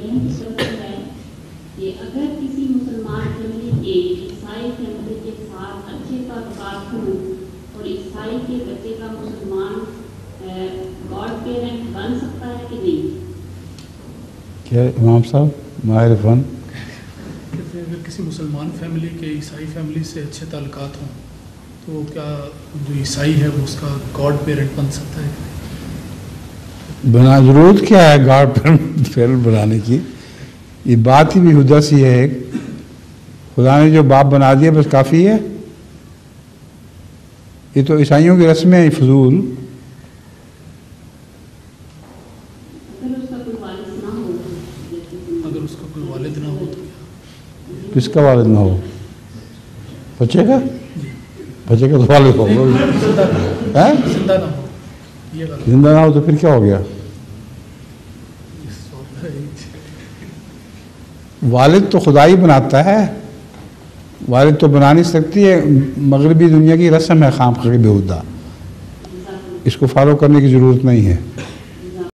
अहम डिस्कशन है कि अगर किसी मुसलमान फैमिली के ईसाई फैमिली के साथ अच्छे ताल्लुकात हों और ईसाई के बच्चे का मुसलमान गॉड पेरेंट बन सकता है कि नहीं? क्या इमाम साहब माहिर फन? अगर किसी मुसलमान फैमिली के ईसाई फैमिली से अच्छे ताल्लुकात हों तो क्या जो ईसाई है वो उसका गॉड पेरेंट बन सकता है? बना ज़रूरत क्या है गॉड पेरेंट बनाने की? ये बात ही बेहुदा सी है। एक खुदा ने जो बाप बना दिया बस काफ़ी है। ये तो ईसाइयों की रस्में हैं फजूल। अगर उसका कोई वालिद ना हो तो किसका वालिद ना हो? बच्चे का? बच्चे का तो वालिद होगा। जिंदा ना हो, ये बात। जिंदा ना हो तो फिर क्या हो गया? वालिद तो खुदा ही बनाता है। वालिद तो बना नहीं सकती है। मगरबी दुनिया की रस्म है खाम खा बेहुदा। इसको फॉलो करने की ज़रूरत नहीं है।